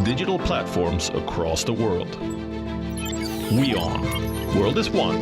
digital platforms across the world. WION. World is one.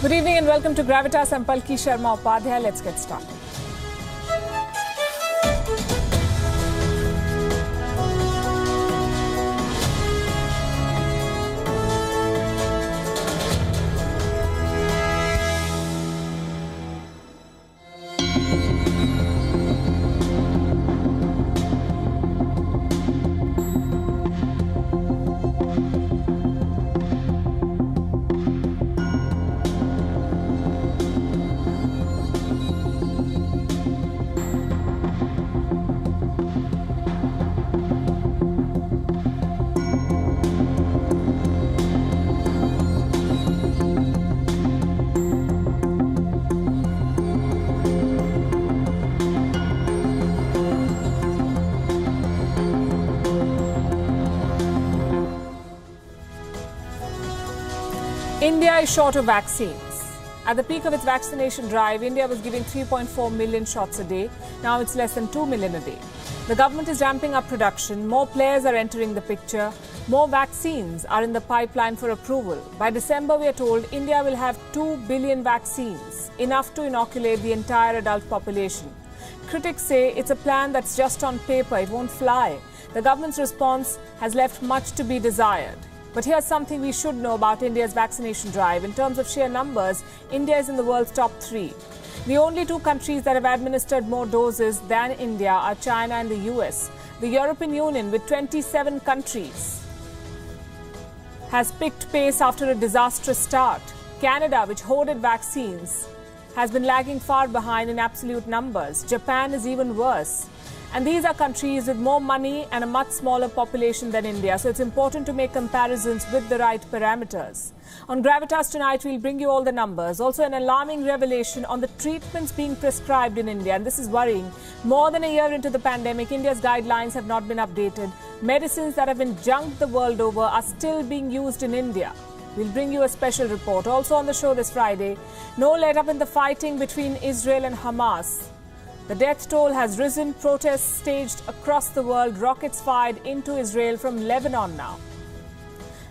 Good evening and welcome to Gravitas. I'm Palki Sharma Upadhyay. Let's get started. India is short of vaccines. At the peak of its vaccination drive, India was giving 3.4 million shots a day. Now it's less than 2 million a day. The government is ramping up production. More players are entering the picture. More vaccines are in the pipeline for approval. By December, we are told India will have 2 billion vaccines, enough to inoculate the entire adult population. Critics say it's a plan that's just on paper. It won't fly. The government's response has left much to be desired. But here's something we should know about India's vaccination drive. In terms of sheer numbers, India is in the world's top 3. The only 2 countries that have administered more doses than India are China and the US. The European Union, with 27 countries, has picked pace after a disastrous start. Canada, which hoarded vaccines, has been lagging far behind in absolute numbers. Japan is even worse. And these are countries with more money and a much smaller population than India. So it's important to make comparisons with the right parameters. On Gravitas tonight, we'll bring you all the numbers. Also an alarming revelation on the treatments being prescribed in India. And this is worrying. More than a year into the pandemic, India's guidelines have not been updated. Medicines that have been junked the world over are still being used in India. We'll bring you a special report. Also on the show this Friday, no let-up in the fighting between Israel and Hamas. The death toll has risen, protests staged across the world, rockets fired into Israel from Lebanon now.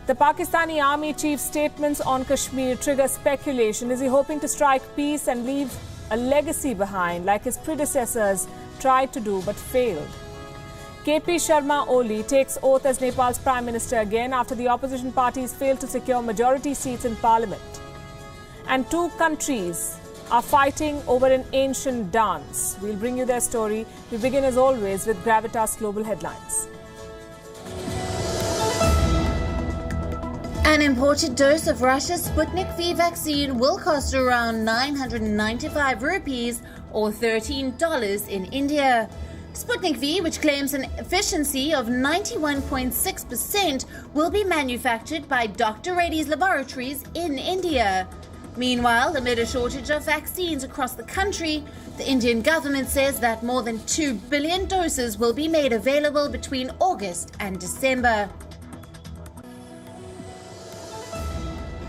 The Pakistani army chief's statements on Kashmir trigger speculation. Is he hoping to strike peace and leave a legacy behind like his predecessors tried to do but failed? Palki Sharma Upadhyay takes oath as Nepal's Prime Minister again after the opposition parties failed to secure majority seats in parliament. And 2 countries are fighting over an ancient dance. We'll bring you their story. We begin as always with Gravitas Global Headlines. An imported dose of Russia's Sputnik V vaccine will cost around 995 rupees or $13 in India. Sputnik V, which claims an efficiency of 91.6%, will be manufactured by Dr. Reddy's laboratories in India. Meanwhile, amid a shortage of vaccines across the country, the Indian government says that more than 2 billion doses will be made available between August and December.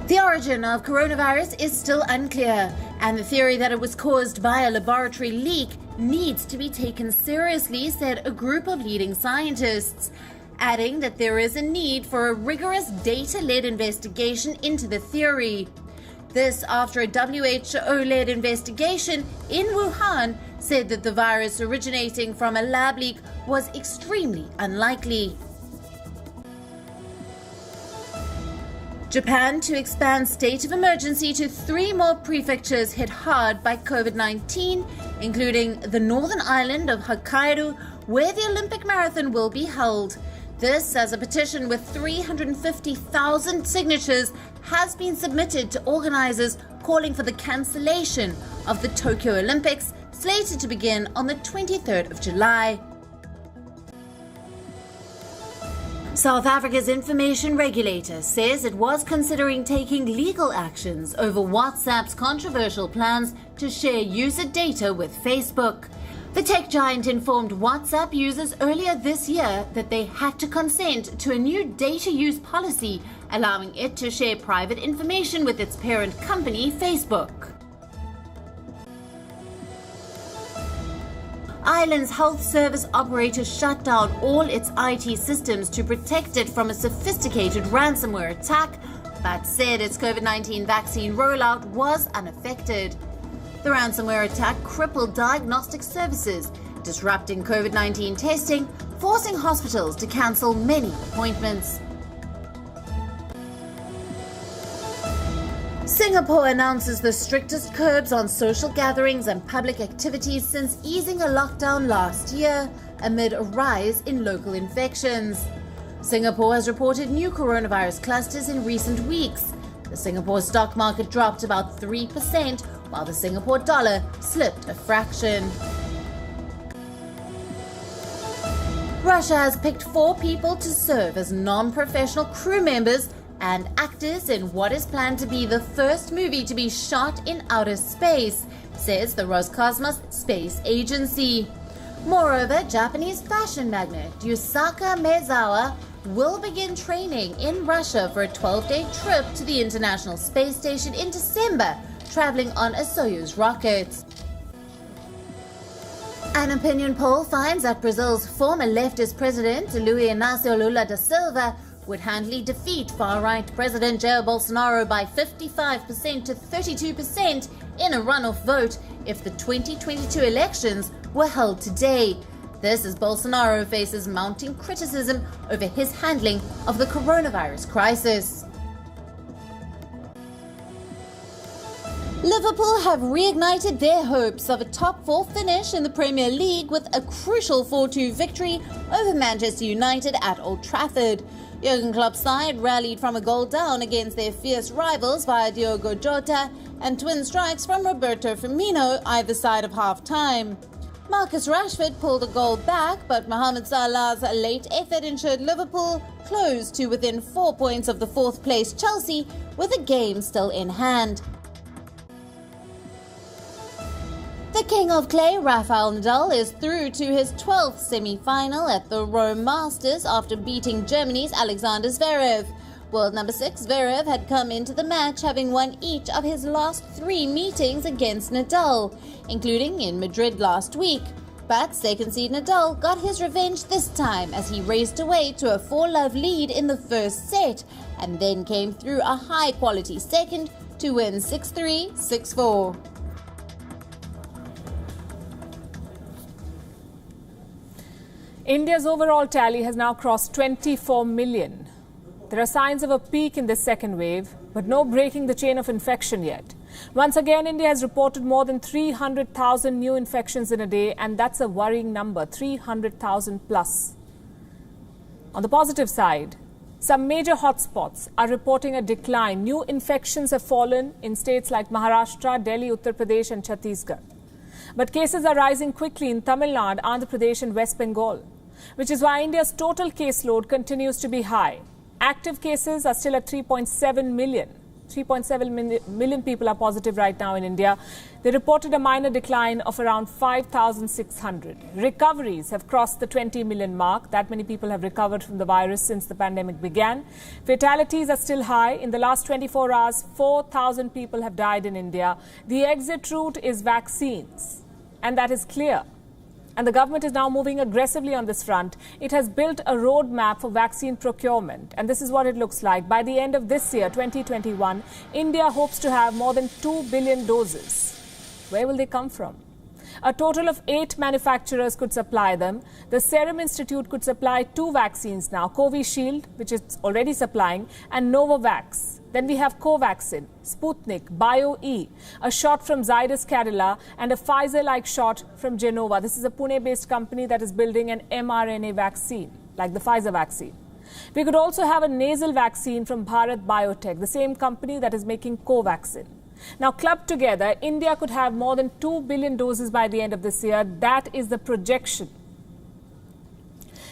The origin of coronavirus is still unclear, and the theory that it was caused by a laboratory leak needs to be taken seriously, said a group of leading scientists, adding that there is a need for a rigorous data-led investigation into the theory. This after a WHO-led investigation in Wuhan said that the virus originating from a lab leak was extremely unlikely. Japan to expand state of emergency to 3 more prefectures hit hard by COVID-19, including the northern island of Hokkaido, where the Olympic marathon will be held. This, as a petition with 350,000 signatures has been submitted to organizers calling for the cancellation of the Tokyo Olympics, slated to begin on the 23rd of July. South Africa's information regulator says it was considering taking legal actions over WhatsApp's controversial plans to share user data with Facebook. The tech giant informed WhatsApp users earlier this year that they had to consent to a new data use policy allowing it to share private information with its parent company, Facebook. Ireland's health service operator shut down all its IT systems to protect it from a sophisticated ransomware attack, but said its COVID-19 vaccine rollout was unaffected. The ransomware attack crippled diagnostic services, disrupting COVID-19 testing, forcing hospitals to cancel many appointments. Singapore announces the strictest curbs on social gatherings and public activities since easing a lockdown last year amid a rise in local infections. Singapore has reported new coronavirus clusters in recent weeks. The Singapore stock market dropped about 3%, while the Singapore dollar slipped a fraction. Russia has picked 4 people to serve as non-professional crew members and actors in what is planned to be the first movie to be shot in outer space, says the Roscosmos Space Agency. Moreover, Japanese fashion magnate Yusaka Maezawa will begin training in Russia for a 12-day trip to the International Space Station in December, traveling on a Soyuz rocket. An opinion poll finds that Brazil's former leftist president, Luiz Inácio Lula da Silva, would handily defeat far-right President Jair Bolsonaro by 55% to 32% in a runoff vote if the 2022 elections were held today. This as Bolsonaro faces mounting criticism over his handling of the coronavirus crisis. Liverpool have reignited their hopes of a top 4 finish in the Premier League with a crucial 4-2 victory over Manchester United at Old Trafford. Jurgen Klopp's side rallied from a goal down against their fierce rivals via Diogo Jota and twin strikes from Roberto Firmino either side of half-time. Marcus Rashford pulled a goal back, but Mohamed Salah's late effort ensured Liverpool closed to within 4 points of the 4th place Chelsea with a game still in hand. The King of Clay, Rafael Nadal, is through to his 12th semi-final at the Rome Masters after beating Germany's Alexander Zverev. World number 6 Zverev had come into the match having won each of his last 3 meetings against Nadal, including in Madrid last week. But second seed Nadal got his revenge this time as he raced away to a 4-love lead in the first set and then came through a high-quality second to win 6-3, 6-4. India's overall tally has now crossed 24 million. There are signs of a peak in this second wave, but no breaking the chain of infection yet. Once again, India has reported more than 300,000 new infections in a day, and that's a worrying number, 300,000 plus. On the positive side, some major hotspots are reporting a decline. New infections have fallen in states like Maharashtra, Delhi, Uttar Pradesh and Chhattisgarh. But cases are rising quickly in Tamil Nadu, Andhra Pradesh and West Bengal, which is why India's total caseload continues to be high. Active cases are still at 3.7 million. 3.7 million people are positive right now in India. They reported a minor decline of around 5,600. Recoveries have crossed the 20 million mark. That many people have recovered from the virus since the pandemic began. Fatalities are still high. In the last 24 hours, 4,000 people have died in India. The exit route is vaccines, and that is clear. And the government is now moving aggressively on this front. It has built a roadmap for vaccine procurement. And this is what it looks like. By the end of this year, 2021, India hopes to have more than 2 billion doses. Where will they come from? A total of 8 manufacturers could supply them. The Serum Institute could supply 2 vaccines now, Covishield, which it's already supplying, and Novavax. Then we have Covaxin, Sputnik, BioE, a shot from Zydus Cadila, and a Pfizer-like shot from Genova. This is a Pune-based company that is building an mRNA vaccine, like the Pfizer vaccine. We could also have a nasal vaccine from Bharat Biotech, the same company that is making Covaxin. Now, clubbed together, India could have more than 2 billion doses by the end of this year. That is the projection.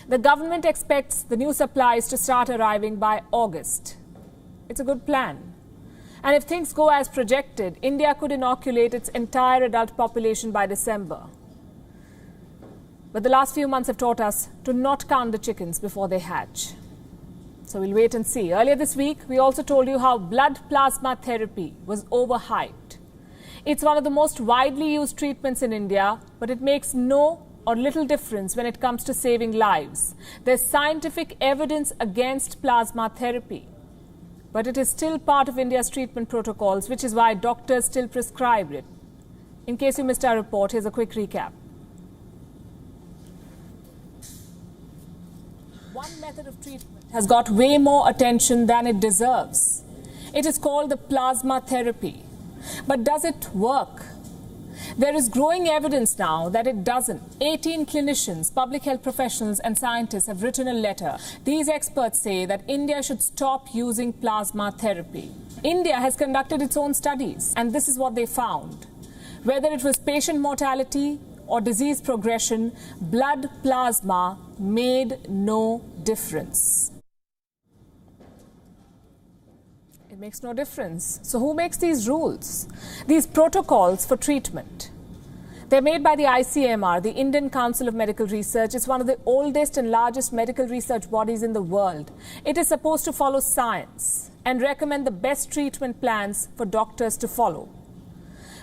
The government expects the new supplies to start arriving by August. It's a good plan. And if things go as projected, India could inoculate its entire adult population by December. But the last few months have taught us to not count the chickens before they hatch. So we'll wait and see. Earlier this week, we also told you how blood plasma therapy was overhyped. It's one of the most widely used treatments in India, but it makes no or little difference when it comes to saving lives. There's scientific evidence against plasma therapy, but it is still part of India's treatment protocols, which is why doctors still prescribe it. In case you missed our report, here's a quick recap. One method of treatment has got way more attention than it deserves. It is called the plasma therapy. But does it work? There is growing evidence now that it doesn't. 18 clinicians, public health professionals and scientists have written a letter. These experts say that India should stop using plasma therapy. India has conducted its own studies, and this is what they found. Whether it was patient mortality or disease progression, blood plasma made no difference. It makes no difference. So who makes these rules? These protocols for treatment. They're made by the ICMR, the Indian Council of Medical Research. It's one of the oldest and largest medical research bodies in the world. It is supposed to follow science and recommend the best treatment plans for doctors to follow.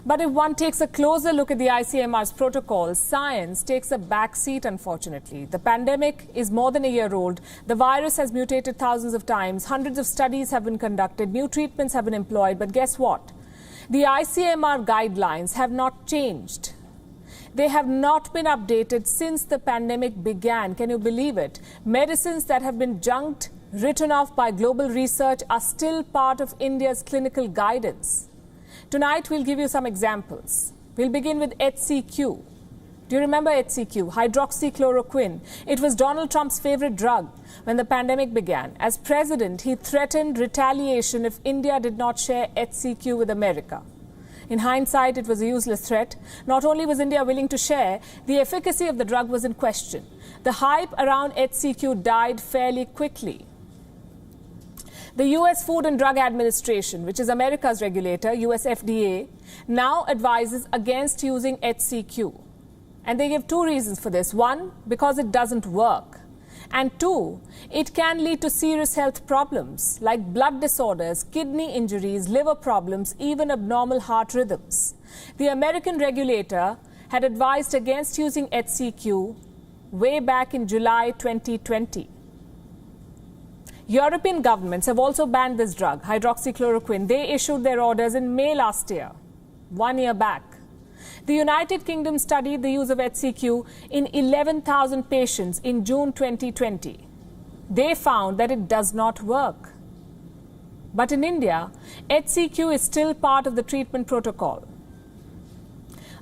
But if one takes a closer look at the ICMR's protocols, science takes a back seat, unfortunately. The pandemic is more than a year old. The virus has mutated thousands of times. Hundreds of studies have been conducted. New treatments have been employed. But guess what? The ICMR guidelines have not changed. They have not been updated since the pandemic began. Can you believe it? Medicines that have been junked, written off by global research are still part of India's clinical guidance. Tonight, we'll give you some examples. We'll begin with HCQ. Do you remember HCQ? Hydroxychloroquine. It was Donald Trump's favorite drug when the pandemic began. As president, he threatened retaliation if India did not share HCQ with America. In hindsight, it was a useless threat. Not only was India willing to share, the efficacy of the drug was in question. The hype around HCQ died fairly quickly. The U.S. Food and Drug Administration, which is America's regulator, US FDA, now advises against using HCQ. And they give 2 reasons for this. 1, because it doesn't work. And 2, it can lead to serious health problems like blood disorders, kidney injuries, liver problems, even abnormal heart rhythms. The American regulator had advised against using HCQ way back in July 2020. European governments have also banned this drug, hydroxychloroquine. They issued their orders in May last year, 1 year back. The United Kingdom studied the use of HCQ in 11,000 patients in June 2020. They found that it does not work. But in India, HCQ is still part of the treatment protocol.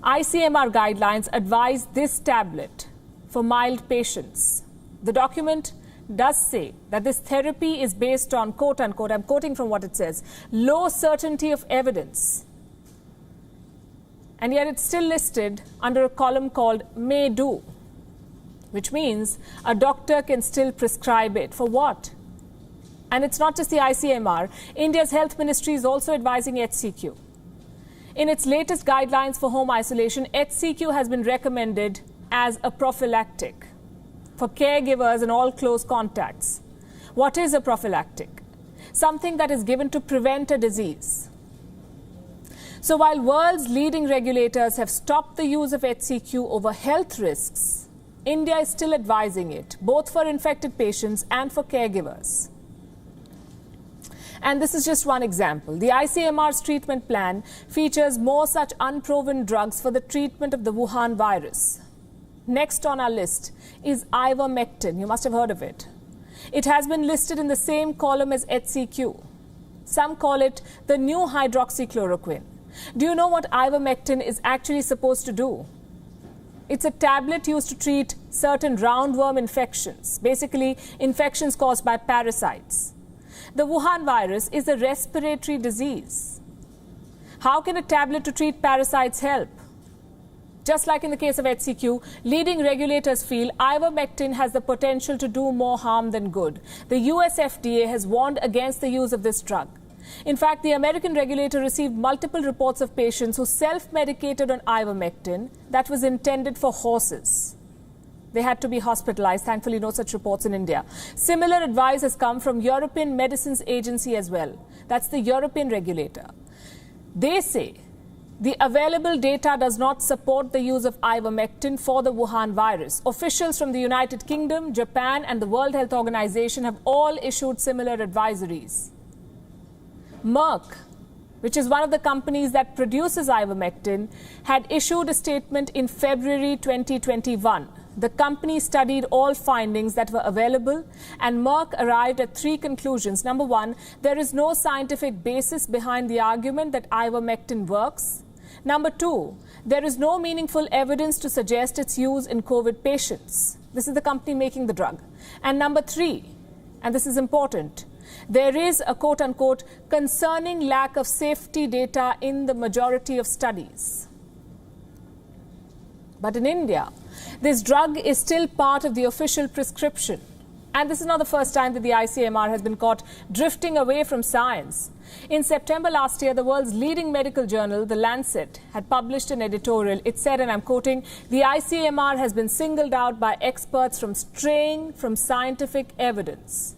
ICMR guidelines advise this tablet for mild patients. The document does say that this therapy is based on, quote unquote, I'm quoting from what it says, low certainty of evidence. And yet it's still listed under a column called may do, which means a doctor can still prescribe it. For what? And it's not just the ICMR. India's health ministry is also advising HCQ. In its latest guidelines for home isolation, HCQ has been recommended as a prophylactic for caregivers and all close contacts. What is a prophylactic? Something that is given to prevent a disease. So while world's leading regulators have stopped the use of HCQ over health risks, India is still advising it, both for infected patients and for caregivers. And this is just one example. The ICMR's treatment plan features more such unproven drugs for the treatment of the Wuhan virus. Next on our list is ivermectin. You must have heard of it. It has been listed in the same column as HCQ. Some call it the new hydroxychloroquine. Do you know what ivermectin is actually supposed to do? It's a tablet used to treat certain roundworm infections, basically infections caused by parasites. The Wuhan virus is a respiratory disease. How can a tablet to treat parasites help? Just like in the case of HCQ, leading regulators feel ivermectin has the potential to do more harm than good. The US FDA has warned against the use of this drug. In fact, the American regulator received multiple reports of patients who self-medicated on ivermectin that was intended for horses. They had to be hospitalized. Thankfully, no such reports in India. Similar advice has come from European Medicines Agency as well. That's the European regulator. They say the available data does not support the use of ivermectin for the Wuhan virus. Officials from the United Kingdom, Japan, and the World Health Organization have all issued similar advisories. Merck, which is one of the companies that produces ivermectin, had issued a statement in February 2021. The company studied all findings that were available, and Merck arrived at 3 conclusions. Number 1, there is no scientific basis behind the argument that ivermectin works. Number 2, there is no meaningful evidence to suggest its use in COVID patients. This is the company making the drug. And number 3, and this is important, there is a quote-unquote concerning lack of safety data in the majority of studies. But in India, this drug is still part of the official prescription. And this is not the first time that the ICMR has been caught drifting away from science. In September last year, the world's leading medical journal, The Lancet, had published an editorial. It said, and I'm quoting, "The ICMR has been singled out by experts from straying from scientific evidence."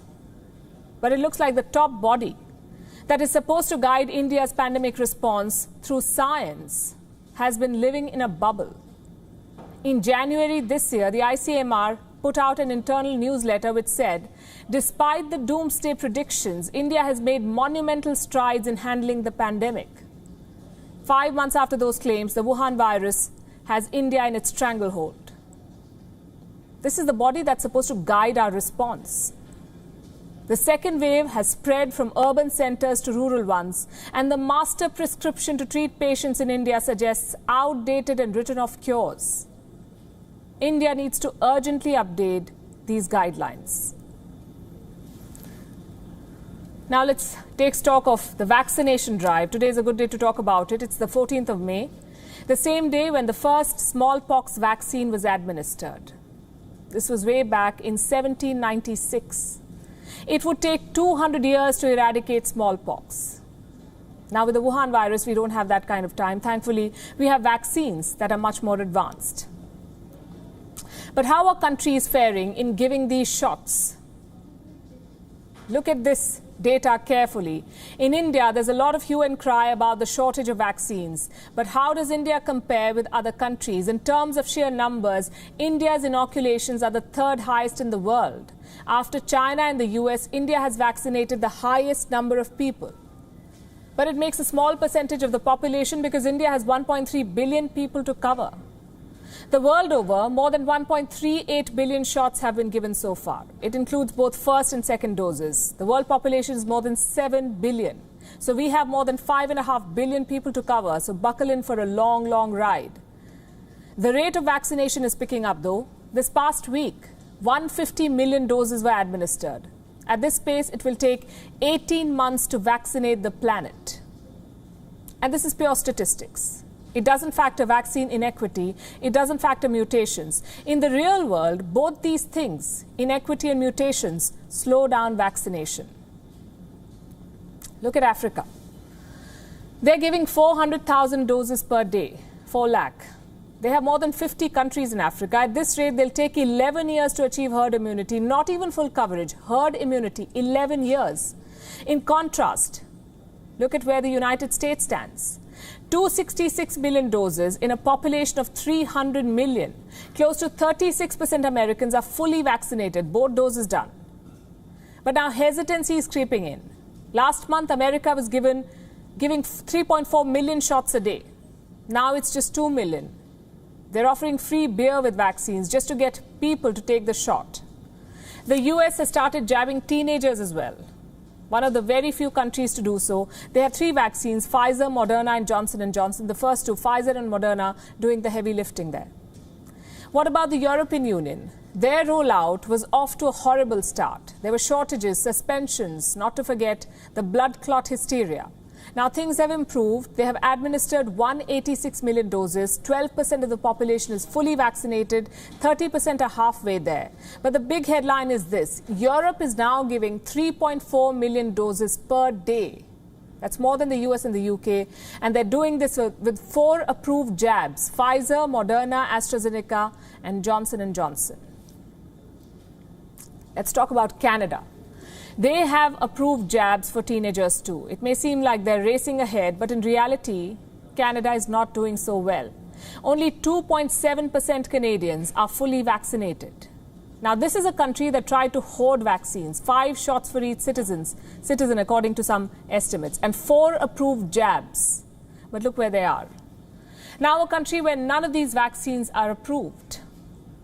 But it looks like the top body that is supposed to guide India's pandemic response through science has been living in a bubble. In January this year, the ICMR put out an internal newsletter which said, despite the doomsday predictions, India has made monumental strides in handling the pandemic. 5 months after those claims, the Wuhan virus has India in its stranglehold. This is the body that's supposed to guide our response. The second wave has spread from urban centers to rural ones, and the master prescription to treat patients in India suggests outdated and written off cures. India needs to urgently update these guidelines. Now let's take stock of the vaccination drive. Today is a good day to talk about it. It's the 14th of May, the same day when the first smallpox vaccine was administered. This was way back in 1796. It would take 200 years to eradicate smallpox. Now with the Wuhan virus, we don't have that kind of time. Thankfully, we have vaccines that are much more advanced. But how are countries faring in giving these shots? Look at this data carefully. In India, there's a lot of hue and cry about the shortage of vaccines. But how does India compare with other countries? In terms of sheer numbers, India's inoculations are the 3rd highest in the world. After China and the US, India has vaccinated the highest number of people. But it makes a small percentage of the population because India has 1.3 billion people to cover. The world over, more than 1.38 billion shots have been given so far. It includes both first and second doses. The world population is more than 7 billion. So we have more than 5.5 billion people to cover. So buckle in for a long, long ride. The rate of vaccination is picking up though. This past week, 150 million doses were administered. At this pace, it will take 18 months to vaccinate the planet. And this is pure statistics. It doesn't factor vaccine inequity. It doesn't factor mutations. In the real world, both these things, inequity and mutations, slow down vaccination. Look at Africa. They're giving 400,000 doses per day, 4 lakh. They have more than 50 countries in Africa. At this rate, they'll take 11 years to achieve herd immunity, not even full coverage. Herd immunity, 11 years. In contrast, look at where the United States stands. 266 million doses in a population of 300 million. Close to 36% Americans are fully vaccinated, both doses done. But now hesitancy is creeping in. Last month, America was giving 3.4 million shots a day. Now it's just 2 million. They're offering free beer with vaccines just to get people to take the shot. The US has started jabbing teenagers as well. One of the very few countries to do so. They have 3 vaccines, Pfizer, Moderna and Johnson & Johnson. The first 2, Pfizer and Moderna, doing the heavy lifting there. What about the European Union? Their rollout was off to a horrible start. There were shortages, suspensions, not to forget the blood clot hysteria. Now things have improved. They have administered 186 million doses. 12% of the population is fully vaccinated. 30% are halfway there. But the big headline is this. Europe is now giving 3.4 million doses per day. That's more than the US and the UK. And they're doing this with 4 approved jabs. Pfizer, Moderna, AstraZeneca and Johnson & Johnson. Let's talk about Canada. They have approved jabs for teenagers too. It may seem like they're racing ahead, but in reality, Canada is not doing so well. Only 2.7% Canadians are fully vaccinated. Now, this is a country that tried to hoard vaccines, 5 shots for each citizen according to some estimates, and 4 approved jabs. But look where they are. Now, a country where none of these vaccines are approved.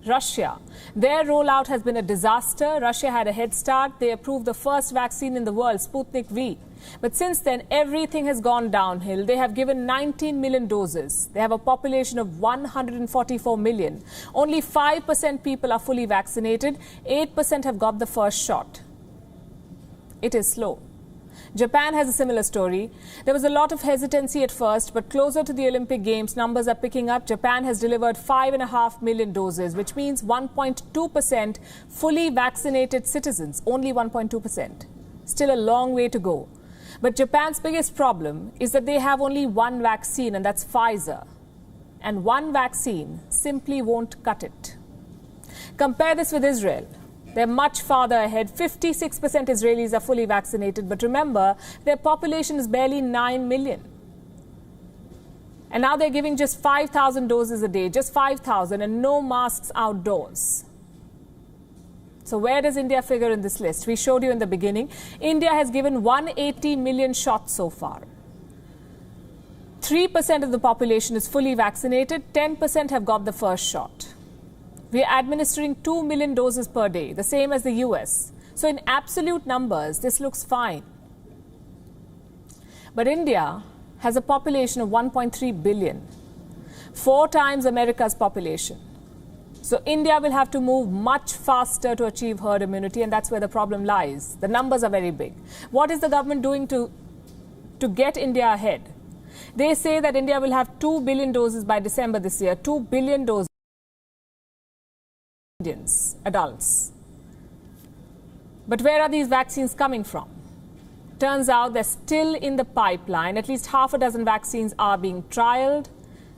Russia. Their rollout has been a disaster. Russia had a head start. They approved the first vaccine in the world, Sputnik V. But since then, everything has gone downhill. They have given 19 million doses. They have a population of 144 million. Only 5% people are fully vaccinated. 8% have got the first shot. It is slow. Japan has a similar story. There was a lot of hesitancy at first, but closer to the Olympic Games, numbers are picking up. Japan has delivered 5.5 million doses, which means 1.2% fully vaccinated citizens, only 1.2%. Still a long way to go. But Japan's biggest problem is that they have only one vaccine, and that's Pfizer. And one vaccine simply won't cut it. Compare this with Israel. They're much farther ahead. 56% Israelis are fully vaccinated. But remember, their population is barely 9 million. And now they're giving just 5,000 doses a day, just 5,000, and no masks outdoors. So where does India figure in this list? We showed you in the beginning. India has given 180 million shots so far. 3% of the population is fully vaccinated. 10% have got the first shot. We are administering 2 million doses per day, the same as the US. So in absolute numbers, this looks fine. But India has a population of 1.3 billion, 4 times America's population. So India will have to move much faster to achieve herd immunity, and that's where the problem lies. The numbers are very big. What is the government doing to get India ahead? They say that India will have 2 billion doses by December this year, 2 billion doses. Adults. But where are these vaccines coming from? Turns out they're still in the pipeline. At least half a dozen vaccines are being trialed.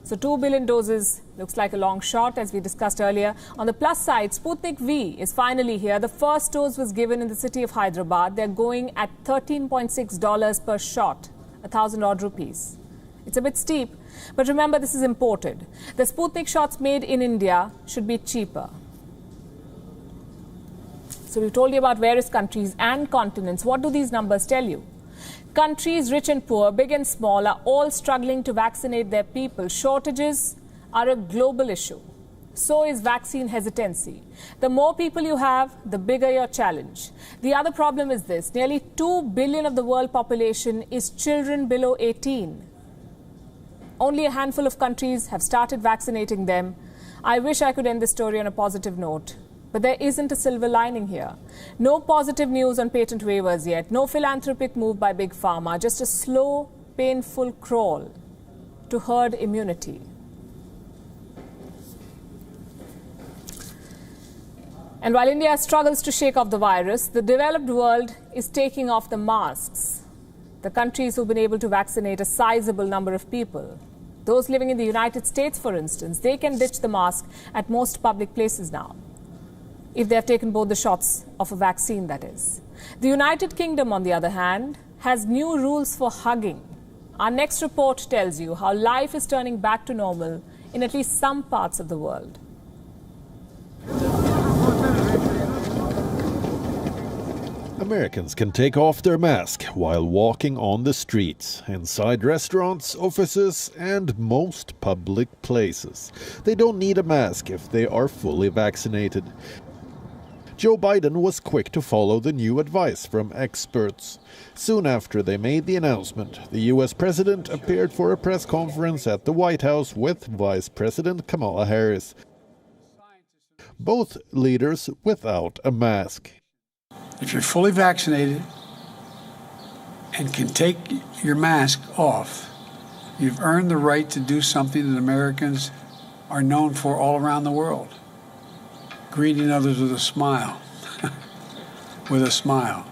So 2 billion doses looks like a long shot, as we discussed earlier. On the plus side, Sputnik V is finally here. The first dose was given in the city of Hyderabad. They're going at $13.6 per shot, 1,000 odd rupees. It's a bit steep, but remember, this is imported. The Sputnik shots made in India should be cheaper. So we've told you about various countries and continents. What do these numbers tell you? Countries, rich and poor, big and small, are all struggling to vaccinate their people. Shortages are a global issue. So is vaccine hesitancy. The more people you have, the bigger your challenge. The other problem is this. Nearly 2 billion of the world population is children below 18. Only a handful of countries have started vaccinating them. I wish I could end this story on a positive note. But there isn't a silver lining here. No positive news on patent waivers yet. No philanthropic move by Big Pharma. Just a slow, painful crawl to herd immunity. And while India struggles to shake off the virus, the developed world is taking off the masks. The countries who've been able to vaccinate a sizable number of people. Those living in the United States, for instance, they can ditch the mask at most public places now, if they have taken both the shots of a vaccine, that is. The United Kingdom, on the other hand, has new rules for hugging. Our next report tells you how life is turning back to normal in at least some parts of the world. Americans can take off their mask while walking on the streets, inside restaurants, offices, and most public places. They don't need a mask if they are fully vaccinated. Joe Biden was quick to follow the new advice from experts. Soon after they made the announcement, the U.S. president appeared for a press conference at the White House with Vice President Kamala Harris. Both leaders without a mask. If you're fully vaccinated and can take your mask off, you've earned the right to do something that Americans are known for all around the world. Greeting others with a smile. With a smile.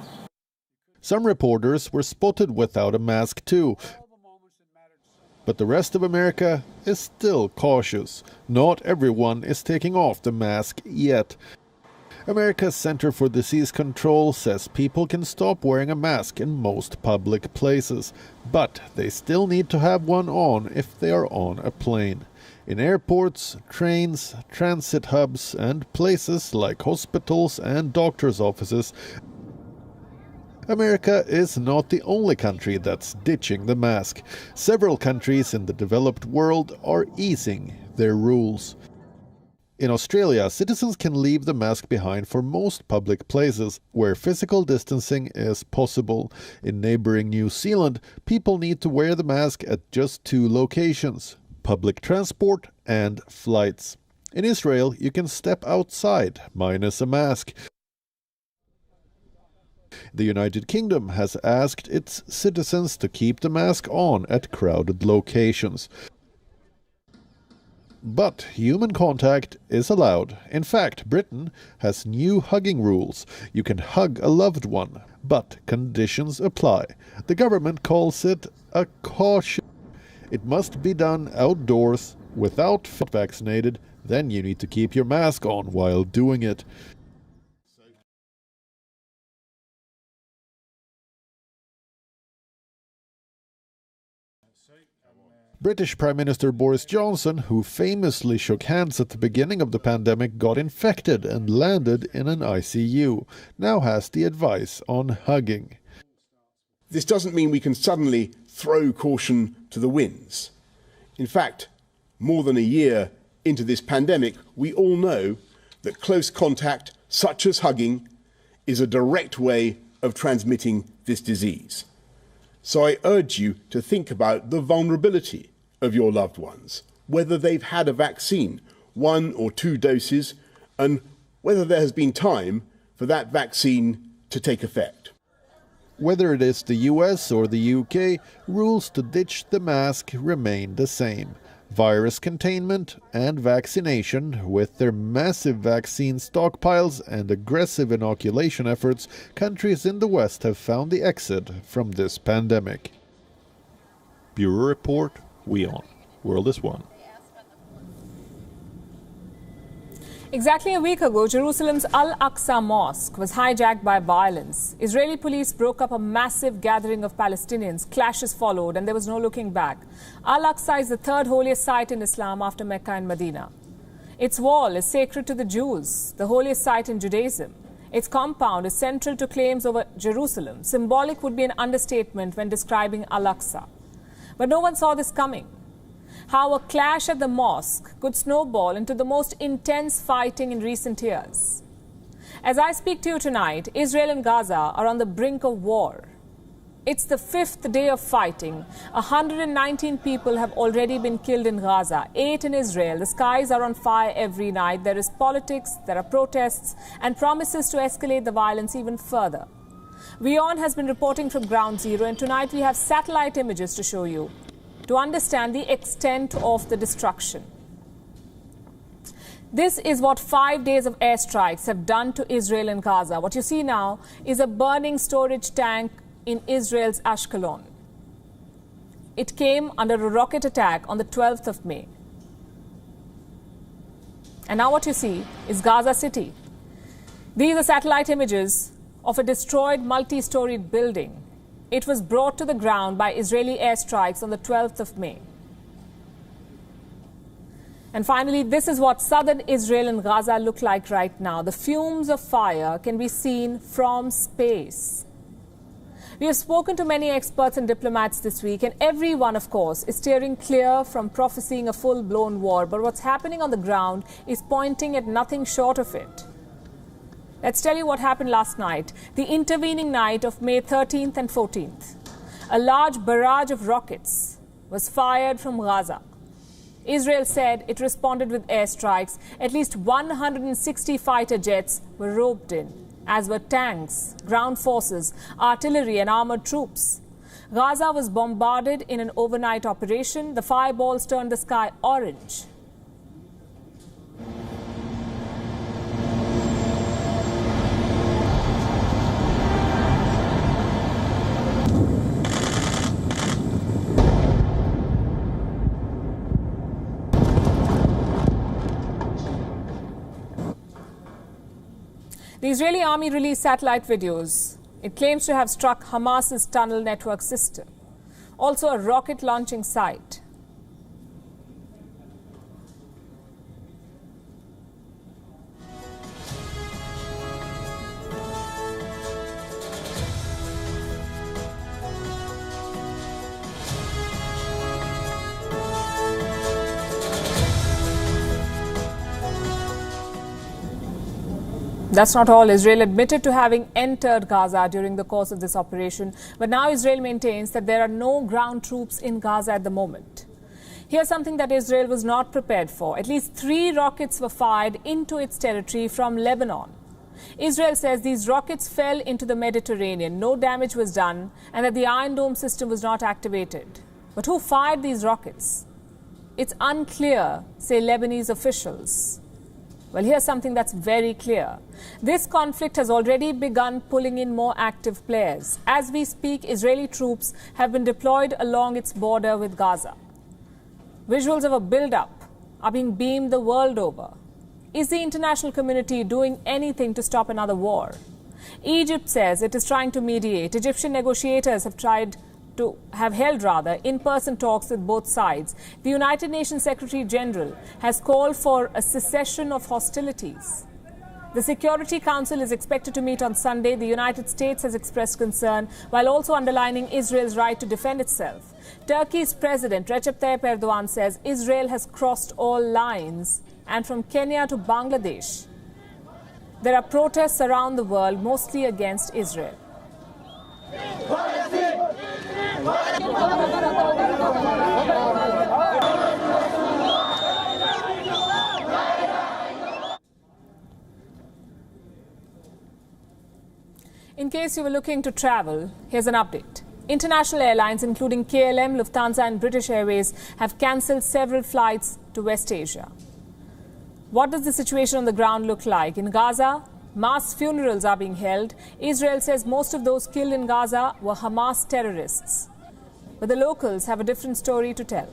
Some reporters were spotted without a mask too. But the rest of America is still cautious. Not everyone is taking off the mask yet. America's Center for Disease Control says people can stop wearing a mask in most public places, but they still need to have one on if they are on a plane. In airports, trains, transit hubs, and places like hospitals and doctors' offices, America is not the only country that's ditching the mask. Several countries in the developed world are easing their rules. In Australia, citizens can leave the mask behind for most public places where physical distancing is possible. In neighbouring New Zealand, people need to wear the mask at just 2 locations: public transport and flights. In Israel, you can step outside minus a mask. The United Kingdom has asked its citizens to keep the mask on at crowded locations. But human contact is allowed. In fact, Britain has new hugging rules. You can hug a loved one, but conditions apply. The government calls it a caution. It must be done outdoors without vaccinated. Then you need to keep your mask on while doing it. British Prime Minister Boris Johnson, who famously shook hands at the beginning of the pandemic, got infected and landed in an ICU, now has the advice on hugging. This doesn't mean we can suddenly throw caution to the winds. In fact, more than a year into this pandemic, we all know that close contact, such as hugging, is a direct way of transmitting this disease. So I urge you to think about the vulnerability of your loved ones, whether they've had a vaccine, 1 or 2 doses, and whether there has been time for that vaccine to take effect. Whether it is the US or the UK, rules to ditch the mask remain the same. Virus containment and vaccination, with their massive vaccine stockpiles and aggressive inoculation efforts, countries in the West have found the exit from this pandemic. Bureau Report, WION. World is One. Exactly a week ago, Jerusalem's Al-Aqsa Mosque was hijacked by violence. Israeli police broke up a massive gathering of Palestinians. Clashes followed and there was no looking back. Al-Aqsa is the 3rd holiest site in Islam after Mecca and Medina. Its wall is sacred to the Jews, the holiest site in Judaism. Its compound is central to claims over Jerusalem. Symbolic would be an understatement when describing Al-Aqsa. But no one saw this coming. How a clash at the mosque could snowball into the most intense fighting in recent years. As I speak to you tonight, Israel and Gaza are on the brink of war. It's the 5th day of fighting. 119 people have already been killed in Gaza, 8 in Israel. The skies are on fire every night. There is politics, there are protests, and promises to escalate the violence even further. WION has been reporting from Ground Zero, and tonight we have satellite images to show you. to understand the extent of the destruction. This is what 5 days of airstrikes have done to Israel and Gaza. What you see now is a burning storage tank in Israel's Ashkelon. It came under a rocket attack on the 12th of May. And now what you see is Gaza City. These are satellite images of a destroyed multi-storied building. It was brought to the ground by Israeli airstrikes on the 12th of May. And finally, this is what southern Israel and Gaza look like right now. The fumes of fire can be seen from space. We have spoken to many experts and diplomats this week, and everyone, of course, is steering clear from prophesying a full-blown war. But what's happening on the ground is pointing at nothing short of it. Let's tell you what happened last night, the intervening night of May 13th and 14th. A large barrage of rockets was fired from Gaza. Israel said it responded with airstrikes. At least 160 fighter jets were roped in, as were tanks, ground forces, artillery and armored troops. Gaza was bombarded in an overnight operation. The fireballs turned the sky orange. The Israeli army released satellite videos. It claims to have struck Hamas's tunnel network system, also a rocket launching site. That's not all. Israel admitted to having entered Gaza during the course of this operation, but now Israel maintains that there are no ground troops in Gaza at the moment. Here's something that Israel was not prepared for. At least 3 rockets were fired into its territory from Lebanon. Israel says these rockets fell into the Mediterranean, no damage was done, and that the Iron Dome system was not activated. But who fired these rockets? It's unclear, say Lebanese officials. Well, here's something that's very clear. This conflict has already begun pulling in more active players. As we speak, Israeli troops have been deployed along its border with Gaza. Visuals of a build-up are being beamed the world over. Is the international community doing anything to stop another war? Egypt says it is trying to mediate. Egyptian negotiators have held in-person talks with both sides. The United Nations Secretary General has called for a cessation of hostilities. The Security Council is expected to meet on Sunday. The United States has expressed concern while also underlining Israel's right to defend itself. Turkey's President Recep Tayyip Erdogan says Israel has crossed all lines, and from Kenya to Bangladesh, there are protests around the world, mostly against Israel. In case you were looking to travel, here's an update. International airlines, including KLM, Lufthansa and British Airways, have cancelled several flights to West Asia. What does the situation on the ground look like? In Gaza, mass funerals are being held. Israel says most of those killed in Gaza were Hamas terrorists. But the locals have a different story to tell.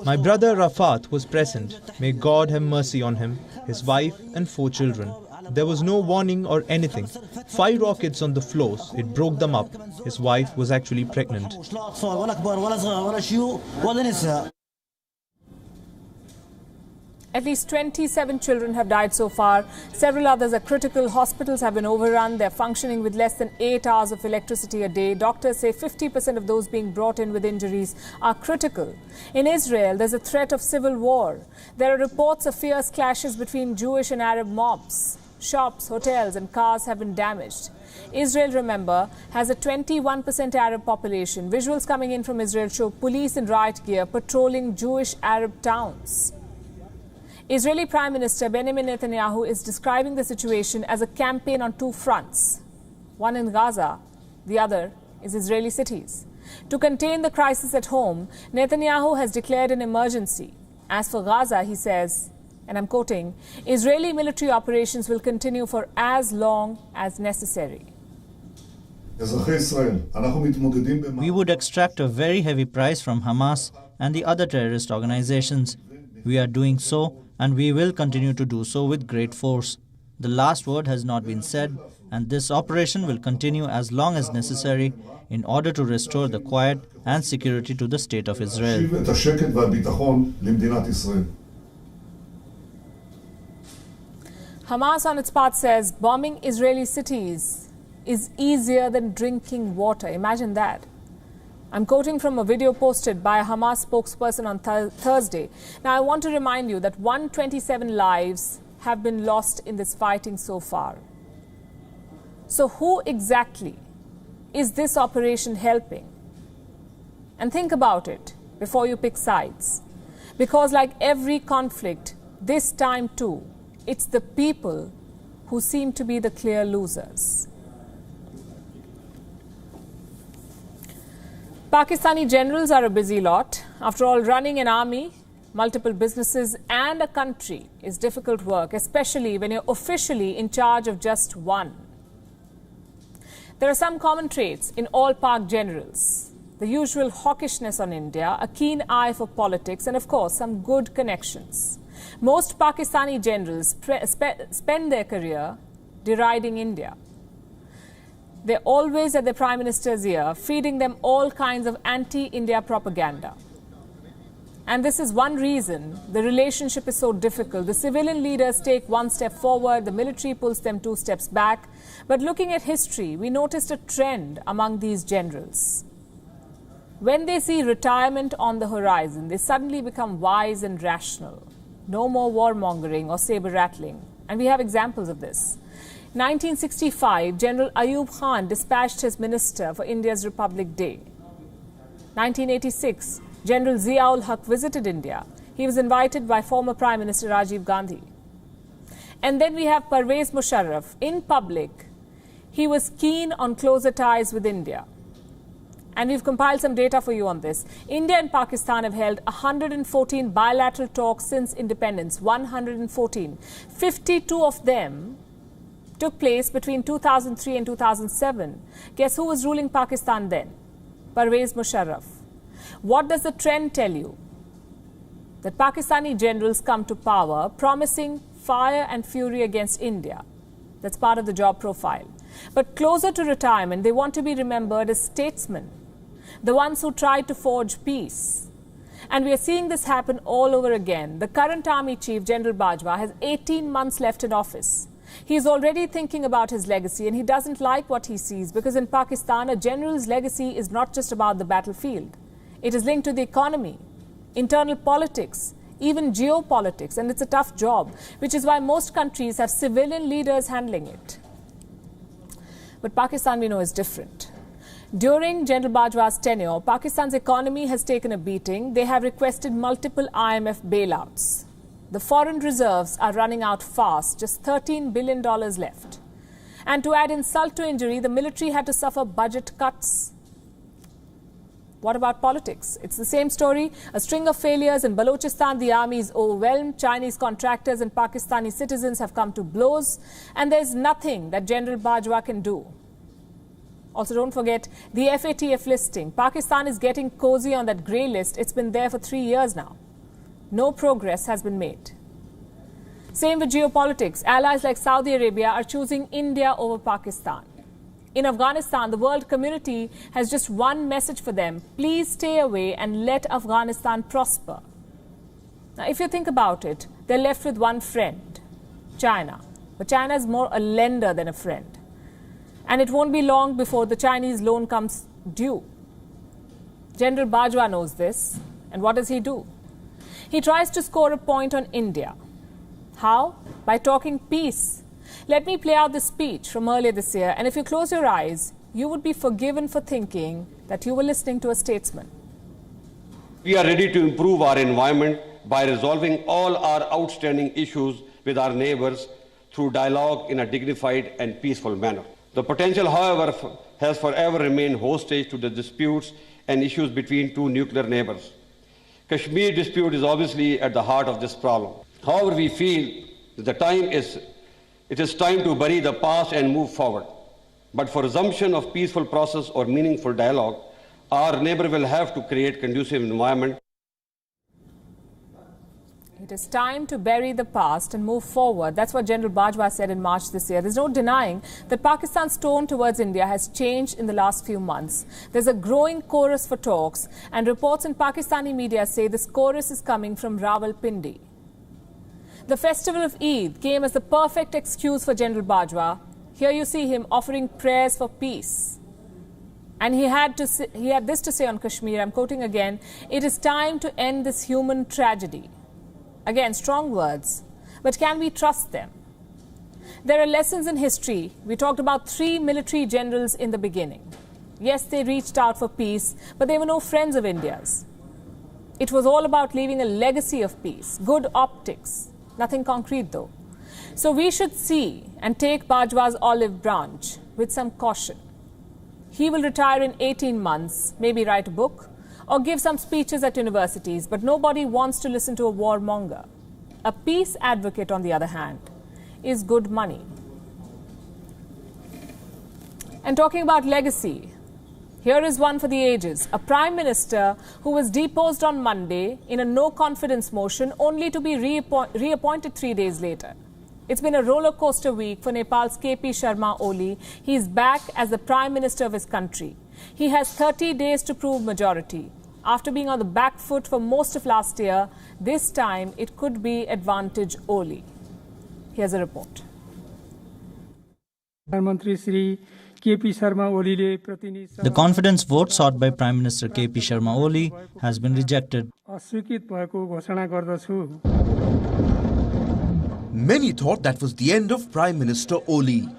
My brother Rafat was present. May God have mercy on him, his wife and 4 children. There was no warning or anything. 5 rockets on the floors. It broke them up. His wife was actually pregnant. At least 27 children have died so far. Several others are critical. Hospitals have been overrun. They're functioning with less than 8 hours of electricity a day. Doctors say 50% of those being brought in with injuries are critical. In Israel, there's a threat of civil war. There are reports of fierce clashes between Jewish and Arab mobs. Shops, hotels and cars have been damaged. Israel, remember, has a 21% Arab population. Visuals coming in from Israel show police in riot gear patrolling Jewish Arab towns. Israeli Prime Minister Benjamin Netanyahu is describing the situation as a campaign on 2 fronts, one in Gaza, the other is Israeli cities. To contain the crisis at home, Netanyahu has declared an emergency. As for Gaza, he says, and I'm quoting, Israeli military operations will continue for as long as necessary. We would extract a very heavy price from Hamas and the other terrorist organizations. We are doing so, and we will continue to do so with great force. The last word has not been said, and this operation will continue as long as necessary in order to restore the quiet and security to the state of Israel. Hamas, on its part, says bombing Israeli cities is easier than drinking water. Imagine that. I'm quoting from a video posted by a Hamas spokesperson on Thursday. Now, I want to remind you that 127 lives have been lost in this fighting so far. So who exactly is this operation helping? And think about it before you pick sides. Because like every conflict, this time too, it's the people who seem to be the clear losers. Pakistani generals are a busy lot. After all, running an army, multiple businesses and a country is difficult work, especially when you're officially in charge of just one. There are some common traits in all Pak generals. The usual hawkishness on India, a keen eye for politics, and of course, some good connections. Most Pakistani generals spend their career deriding India. They're always at the Prime Minister's ear, feeding them all kinds of anti-India propaganda. And this is one reason the relationship is so difficult. The civilian leaders take one step forward, the military pulls them 2 steps back. But looking at history, we noticed a trend among these generals. When they see retirement on the horizon, they suddenly become wise and rational. No more warmongering or saber-rattling. And we have examples of this. 1965, General Ayub Khan dispatched his minister for India's Republic Day. 1986, General Zia-ul Haq visited India. He was invited by former Prime Minister Rajiv Gandhi. And then we have Pervez Musharraf. In public, he was keen on closer ties with India. And we've compiled some data for you on this. India and Pakistan have held 114 bilateral talks since independence. 114. 52 of them took place between 2003 and 2007. Guess who was ruling Pakistan then? Pervez Musharraf. What does the trend tell you? That Pakistani generals come to power promising fire and fury against India. That's part of the job profile. But closer to retirement, they want to be remembered as statesmen, the ones who tried to forge peace. And we are seeing this happen all over again. The current army chief, General Bajwa, has 18 months left in office. He is already thinking about his legacy, and he doesn't like what he sees, because in Pakistan, a general's legacy is not just about the battlefield. It is linked to the economy, internal politics, even geopolitics, and it's a tough job, which is why most countries have civilian leaders handling it. But Pakistan, we know, is different. During General Bajwa's tenure, Pakistan's economy has taken a beating. They have requested multiple IMF bailouts. The foreign reserves are running out fast, just $13 billion left. And to add insult to injury, the military had to suffer budget cuts. What about politics? It's the same story. A string of failures in Balochistan, the army is overwhelmed. Chinese contractors and Pakistani citizens have come to blows. And there's nothing that General Bajwa can do. Also, don't forget the FATF listing. Pakistan is getting cozy on that grey list. It's been there for 3 years now. No progress has been made. Same with geopolitics. Allies like Saudi Arabia are choosing India over Pakistan. In Afghanistan, the world community has just one message for them. Please stay away and let Afghanistan prosper. Now, if you think about it, they're left with one friend, China. But China is more a lender than a friend. And it won't be long before the Chinese loan comes due. General Bajwa knows this. And what does he do? He tries to score a point on India. How? By talking peace. Let me play out the speech from earlier this year, and if you close your eyes, you would be forgiven for thinking that you were listening to a statesman. We are ready to improve our environment by resolving all our outstanding issues with our neighbors through dialogue in a dignified and peaceful manner. The potential, however, has forever remained hostage to the disputes and issues between two nuclear neighbors. Kashmir dispute is obviously at the heart of this problem. However, we feel that it is time to bury the past and move forward. But for resumption of peaceful process or meaningful dialogue, our neighbor will have to create conducive environment. It is time to bury the past and move forward. That's what General Bajwa said in March this year. There's no denying that Pakistan's tone towards India has changed in the last few months. There's a growing chorus for talks, and reports in Pakistani media say this chorus is coming from Rawalpindi. The festival of Eid came as the perfect excuse for General Bajwa. Here you see him offering prayers for peace. And he had this to say on Kashmir, I'm quoting again, "It is time to end this human tragedy." Again, strong words, but can we trust them? There are lessons in history. We talked about 3 military generals in the beginning. Yes, they reached out for peace, but they were no friends of India's. It was all about leaving a legacy of peace, good optics, nothing concrete though. So we should see and take Bajwa's olive branch with some caution. He will retire in 18 months, maybe write a book, or give some speeches at universities, but nobody wants to listen to a warmonger. A peace advocate, on the other hand, is good money. And talking about legacy, here is one for the ages. A prime minister who was deposed on Monday in a no-confidence motion only to be reappointed 3 days later. It's been a roller coaster week for Nepal's KP Sharma Oli. He's back as the prime minister of his country. He has 30 days to prove majority. After being on the back foot for most of last year, this time it could be advantage Oli. Here's a report. The confidence vote sought by Prime Minister KP Sharma Oli has been rejected. Many thought that was the end of Prime Minister Oli,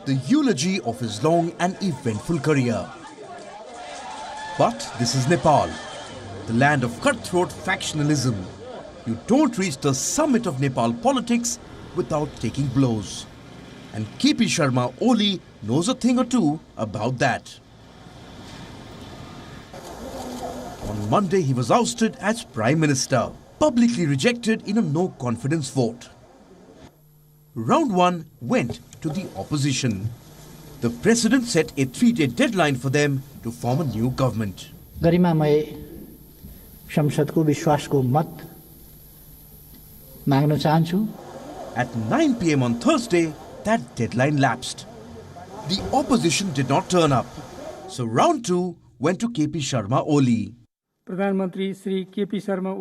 the eulogy of his long and eventful career. But this is Nepal, the land of cutthroat factionalism. You don't reach the summit of Nepal politics without taking blows. And KP Sharma Oli knows a thing or two about that. On Monday, he was ousted as Prime Minister, publicly rejected in a no-confidence vote. Round 1 went to the opposition. The president set a 3-day deadline for them to form a new government. गरिमामय संसदको विश्वासको मत माग्न चाहन्छु. At 9 p.m. on Thursday, that deadline lapsed. The opposition did not turn up, so round 2 went to KP Sharma Oli.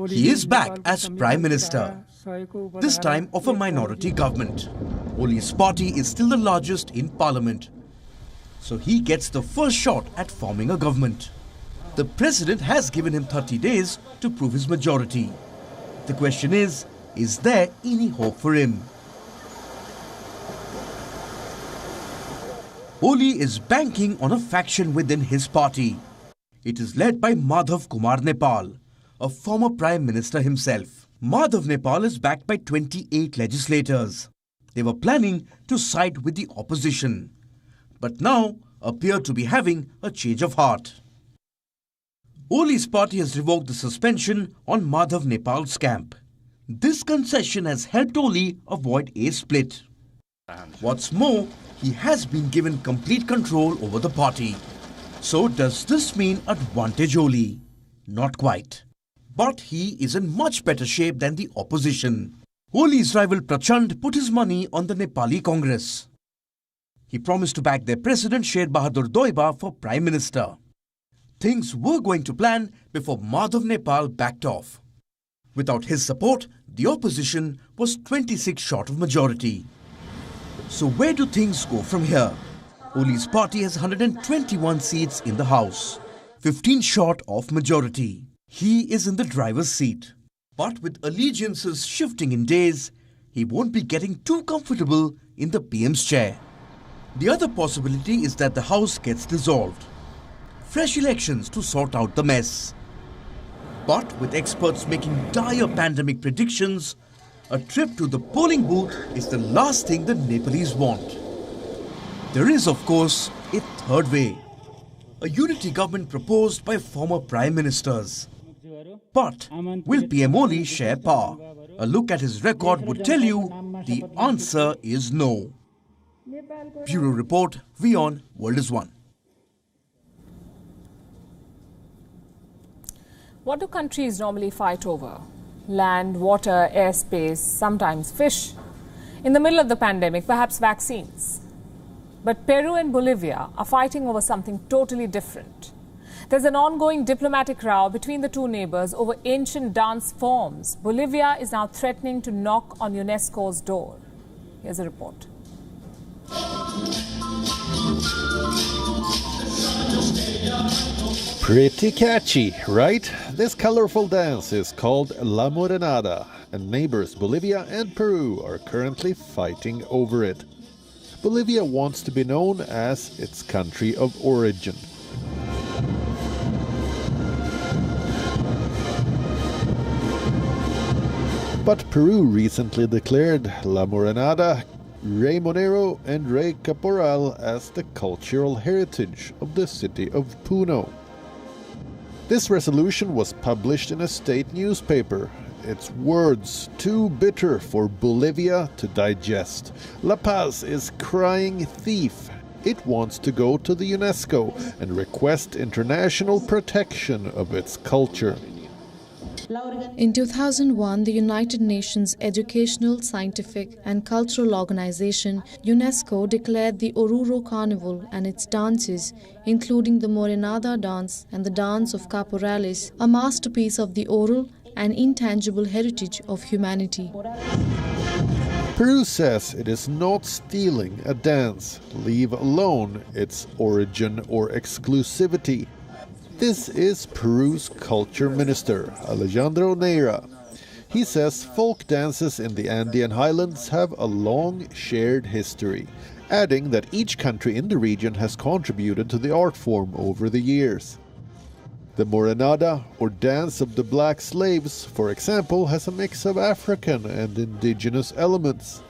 He is back as Prime Minister, this time of a minority government. Oli's party is still the largest in Parliament, so he gets the first shot at forming a government. The President has given him 30 days to prove his majority. The question is there any hope for him? Oli is banking on a faction within his party. It is led by Madhav Kumar Nepal, a former Prime Minister himself. Madhav Nepal is backed by 28 legislators. They were planning to side with the opposition, but now appear to be having a change of heart. Oli's party has revoked the suspension on Madhav Nepal's camp. This concession has helped Oli avoid a split. What's more, he has been given complete control over the party. So does this mean advantage Oli? Not quite. But he is in much better shape than the opposition. Oli's rival Prachand put his money on the Nepali Congress. He promised to back their president Sher Bahadur Doiba for Prime Minister. Things were going to plan before Madhav Nepal backed off. Without his support, the opposition was 26 short of majority. So where do things go from here? Oli's party has 121 seats in the House, 15 short of majority. He is in the driver's seat. But with allegiances shifting in days, he won't be getting too comfortable in the PM's chair. The other possibility is that the House gets dissolved. Fresh elections to sort out the mess. But with experts making dire pandemic predictions, a trip to the polling booth is the last thing the Nepalese want. There is, of course, a third way. A unity government proposed by former prime ministers. But will PM Oli share power? A look at his record would tell you the answer is no. Bureau Report, WION World is One. What do countries normally fight over? Land, water, airspace, sometimes fish. In the middle of the pandemic, perhaps vaccines. But Peru and Bolivia are fighting over something totally different. There's an ongoing diplomatic row between the two neighbors over ancient dance forms. Bolivia is now threatening to knock on UNESCO's door. Here's a report. Pretty catchy, right? This colorful dance is called La Morenada, and neighbors Bolivia and Peru are currently fighting over it. Bolivia wants to be known as its country of origin. But Peru recently declared La Morenada, Rey Monero and Rey Caporal as the cultural heritage of the city of Puno. This resolution was published in a state newspaper. Its words too bitter for Bolivia to digest. La Paz is crying thief. It wants to go to the UNESCO and request international protection of its culture. In 2001, the United Nations Educational, Scientific and Cultural Organization, UNESCO, declared the Oruro Carnival and its dances, including the Morenada dance and the dance of Caporales, a masterpiece of the oral and intangible heritage of humanity. Peru says it is not stealing a dance, leave alone its origin or exclusivity. This is Peru's culture minister, Alejandro Neira. He says folk dances in the Andean highlands have a long shared history, adding that each country in the region has contributed to the art form over the years. The Morenada, or Dance of the Black Slaves, for example, has a mix of African and indigenous elements.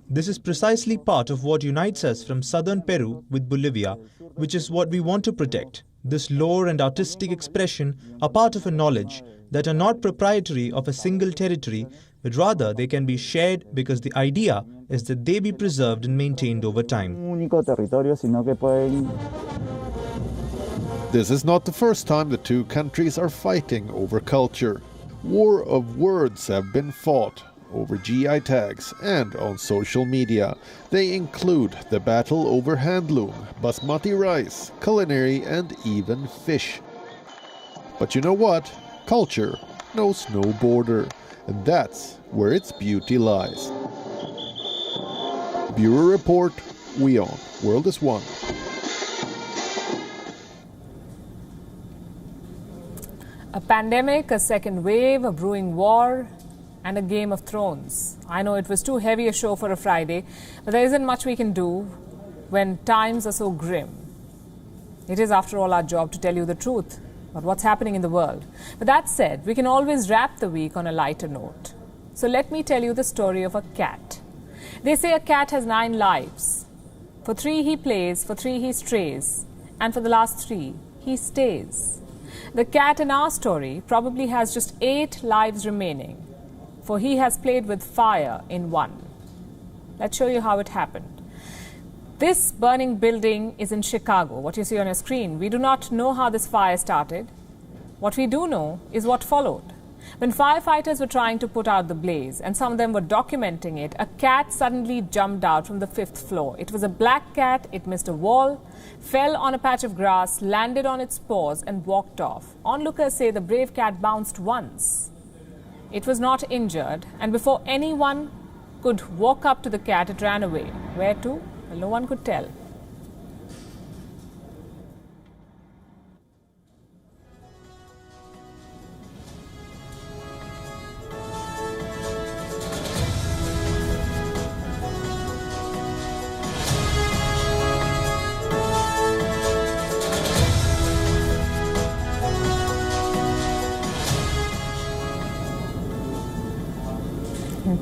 This is precisely part of what unites us from southern Peru with Bolivia, which is what we want to protect. This lore and artistic expression are part of a knowledge that are not proprietary of a single territory, but rather they can be shared because the idea is that they be preserved and maintained over time. This is not the first time the two countries are fighting over culture. War of words have been fought over GI tags and on social media. They include the battle over handloom, basmati rice, culinary and even fish. But you know what? Culture knows no border, and that's where its beauty lies. Bureau Report, WION World is One. A pandemic, a second wave, a brewing war, and a Game of Thrones. I know it was too heavy a show for a Friday, but there isn't much we can do when times are so grim. It is, after all, our job to tell you the truth about what's happening in the world. But that said, we can always wrap the week on a lighter note. So let me tell you the story of a cat. They say a cat has 9 lives. For 3 he plays, for 3 he strays, and for the last 3 he stays. The cat in our story probably has just 8 lives remaining, for he has played with fire in 1. Let's show you how it happened. This burning building is in Chicago, what you see on your screen. We do not know how this fire started. What we do know is what followed. When firefighters were trying to put out the blaze, and some of them were documenting it, a cat suddenly jumped out from the 5th floor. It was a black cat, it missed a wall, fell on a patch of grass, landed on its paws and walked off. Onlookers say the brave cat bounced once. It was not injured, and before anyone could walk up to the cat, it ran away. Where to? Well, no one could tell.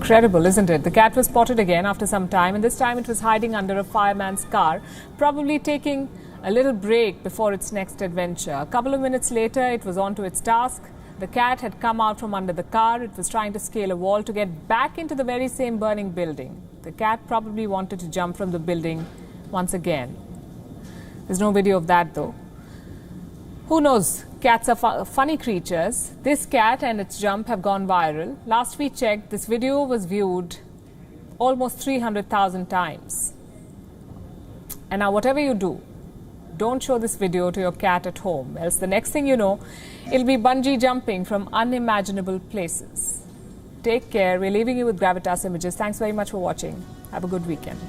Incredible, isn't it? The cat was spotted again after some time, and this time it was hiding under a fireman's car, probably taking a little break before its next adventure. A couple of minutes later, it was on to its task. The cat had come out from under the car. It was trying to scale a wall to get back into the very same burning building. The cat probably wanted to jump from the building once again. There's no video of that though. Who knows? Cats are funny creatures. This cat and its jump have gone viral. Last we checked, this video was viewed almost 300,000 times. And now whatever you do, don't show this video to your cat at home, else the next thing you know, it'll be bungee jumping from unimaginable places. Take care. We're leaving you with Gravitas Images. Thanks very much for watching. Have a good weekend.